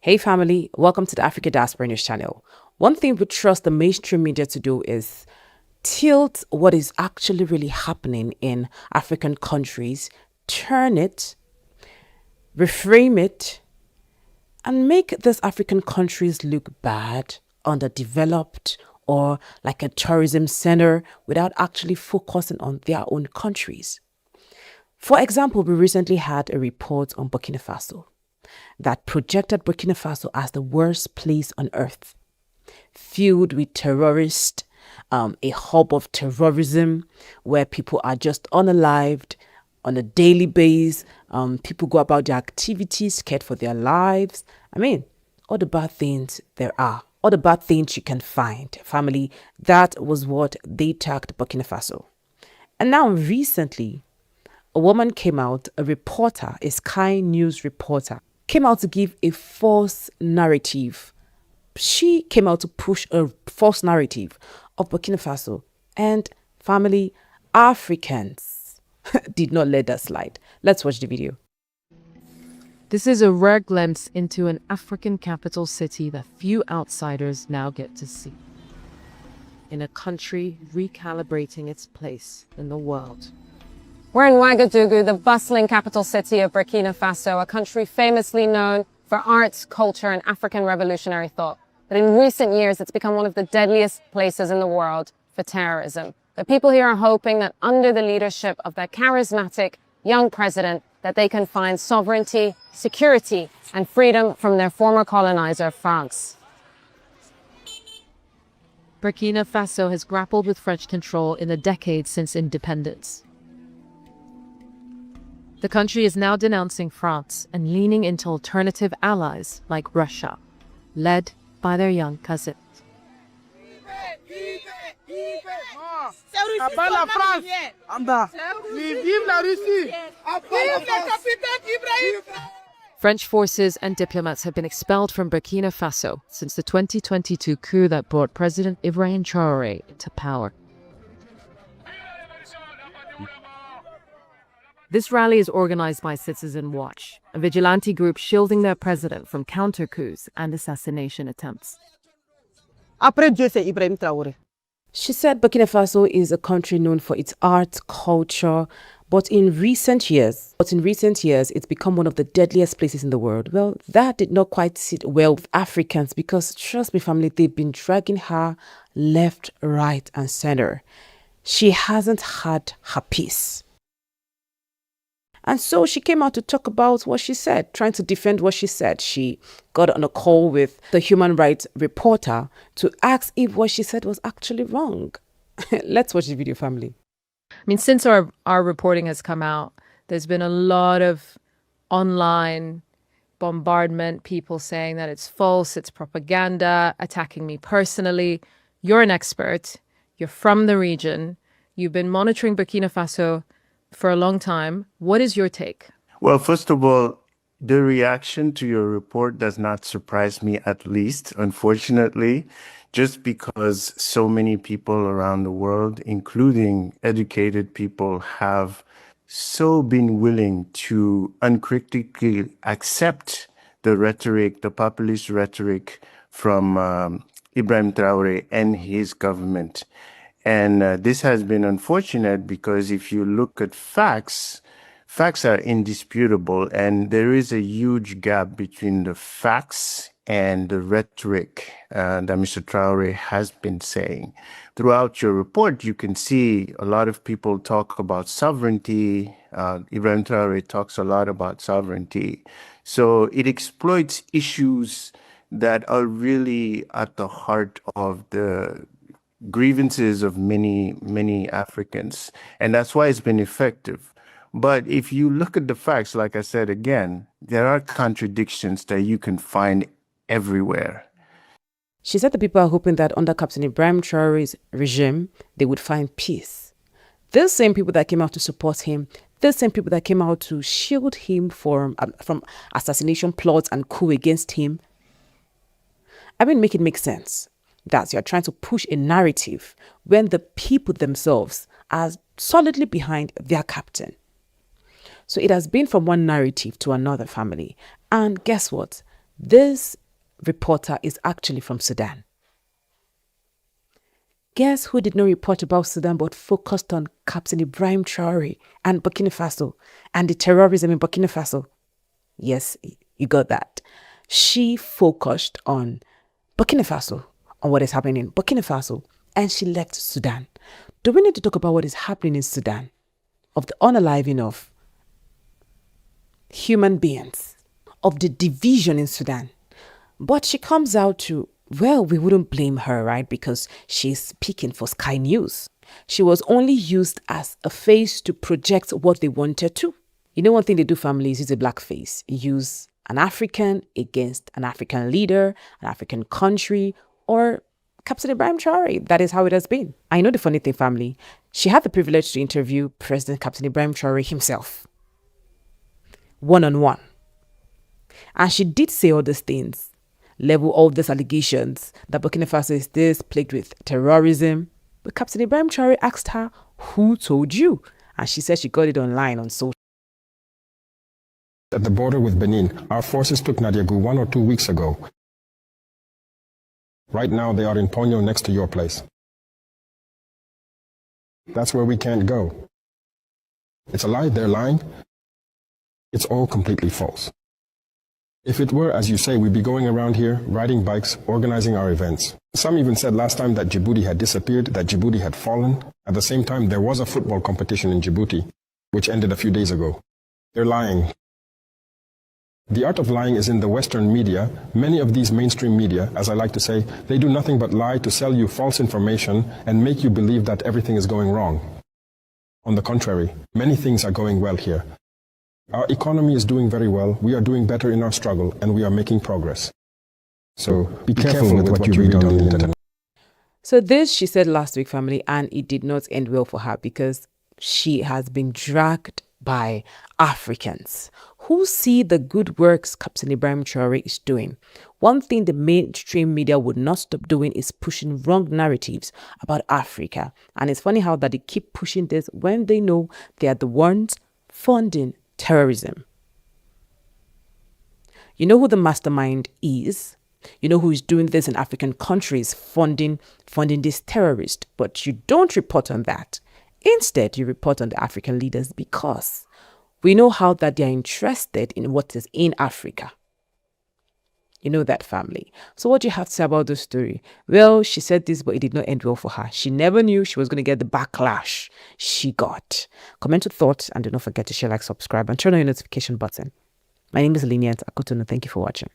Hey family, welcome to the Africa Diaspora News channel. One thing we trust the mainstream media to do is tilt what is actually really happening in African countries, turn it, reframe it, and make these African countries look bad, underdeveloped, or like a tourism center without actually focusing on their own countries. For example, we recently had a report on Burkina Faso that projected Burkina Faso as the worst place on earth, filled with terrorists, a hub of terrorism where people are just unalived on a daily basis. People go about their activities scared for their lives. I mean, all the bad things there are, all the bad things you can find. Family, that was what they tagged Burkina Faso. And now recently, a woman came out, a reporter, a Sky News reporter, came out to give a false narrative. She came out to push a false narrative of Burkina Faso, and family, Africans did not let that slide. Let's watch the video. This is a rare glimpse into an African capital city that few outsiders now get to see. In a country recalibrating its place in the world. We're in Ouagadougou, the bustling capital city of Burkina Faso, a country famously known for arts, culture, and African revolutionary thought. But in recent years, it's become one of the deadliest places in the world for terrorism. The people here are hoping that under the leadership of their charismatic young president, that they can find sovereignty, security, and freedom from their former colonizer, France. Burkina Faso has grappled with French control in the decades since independence. The country is now denouncing France and leaning into alternative allies like Russia, led by their young cousin. French forces and diplomats have been expelled from Burkina Faso since the 2022 coup that brought President Ibrahim Traoré into power. This rally is organized by Citizen Watch, a vigilante group shielding their president from counter-coups and assassination attempts. Après Dieu, c'est Ibrahim Traoré. She said Burkina Faso is a country known for its art, culture, but in recent years, it's become one of the deadliest places in the world. Well, that did not quite sit well with Africans because, trust me, family, they've been dragging her left, right, and center. She hasn't had her peace. And so she came out to talk about what she said, trying to defend what she said. She got on a call with the human rights reporter to ask if what she said was actually wrong. Let's watch the video, family. I mean, since our reporting has come out, there's been a lot of online bombardment, people saying that it's false, it's propaganda, attacking me personally. You're an expert. You're from the region. You've been monitoring Burkina Faso for a long time. What is your take? Well, first of all, the reaction to your report does not surprise me, at least, unfortunately, just because so many people around the world, including educated people, have so been willing to uncritically accept the rhetoric, the populist rhetoric from Ibrahim Traoré and his government. And this has been unfortunate because if you look at facts, facts are indisputable, and there is a huge gap between the facts and the rhetoric that Mr. Traoré has been saying. Throughout your report, you can see a lot of people talk about sovereignty. Ibrahim Traoré talks a lot about sovereignty. So it exploits issues that are really at the heart of the grievances of many Africans. And that's why it's been effective. But if you look at the facts, like I said again, there are contradictions that you can find everywhere. She said the people are hoping that under Captain Ibrahim Traoré's regime, they would find peace. Those same people that came out to support him, those same people that came out to shield him from assassination plots and coup against him, I mean, make it make sense that you're trying to push a narrative when the people themselves are solidly behind their captain. So it has been from one narrative to another, family. And guess what? This reporter is actually from Sudan. Guess who did not report about Sudan but focused on Captain Ibrahim Traore and Burkina Faso and the terrorism in Burkina Faso? Yes, you got that. She focused on Burkina Faso, on what is happening in Burkina Faso, and she left Sudan. Do we need to talk about what is happening in Sudan? Of the unaliving of human beings, of the division in Sudan. But she comes out to, well, we wouldn't blame her, right? Because she's speaking for Sky News. She was only used as a face to project what they wanted to. You know, one thing they do, families, use a black face. Use an African against an African leader, an African country, or Captain Ibrahim Traore. That is how it has been. I know the funny thing, family. She had the privilege to interview President Captain Ibrahim Traore himself, one-on-one. And she did say all these things, level all these allegations that Burkina Faso is this, plagued with terrorism. But Captain Ibrahim Traore asked her, who told you? And she said she got it online on social. At the border with Benin, our forces took Nadiagu 1 or 2 weeks ago. Right now, they are in Ponyo next to your place. That's where we can't go. It's a lie, they're lying. It's all completely false. If it were, as you say, we'd be going around here, riding bikes, organizing our events. Some even said last time that Djibouti had disappeared, that Djibouti had fallen. At the same time, there was a football competition in Djibouti, which ended a few days ago. They're lying. The art of lying is in the Western media. Many of these mainstream media, as I like to say, they do nothing but lie to sell you false information and make you believe that everything is going wrong. On the contrary, many things are going well here. Our economy is doing very well, we are doing better in our struggle, and we are making progress. So be careful with what you read on the internet. So this she said last week, family, and it did not end well for her because she has been dragged by Africans who see the good works Captain Ibrahim Traore is doing. One thing the mainstream media would not stop doing is pushing wrong narratives about Africa. And it's funny how that they keep pushing this when they know they are the ones funding terrorism. You know who the mastermind is? You know who is doing this in African countries, funding these terrorists, but you don't report on that. Instead, you report on the African leaders because we know how that they are interested in what is in Africa. You know that, family. So what do you have to say about this story? Well, she said this, but it did not end well for her. She never knew she was going to get the backlash she got. Comment your thoughts and do not forget to share, like, subscribe, and turn on your notification button. My name is Lynient Akotonou. Thank you for watching.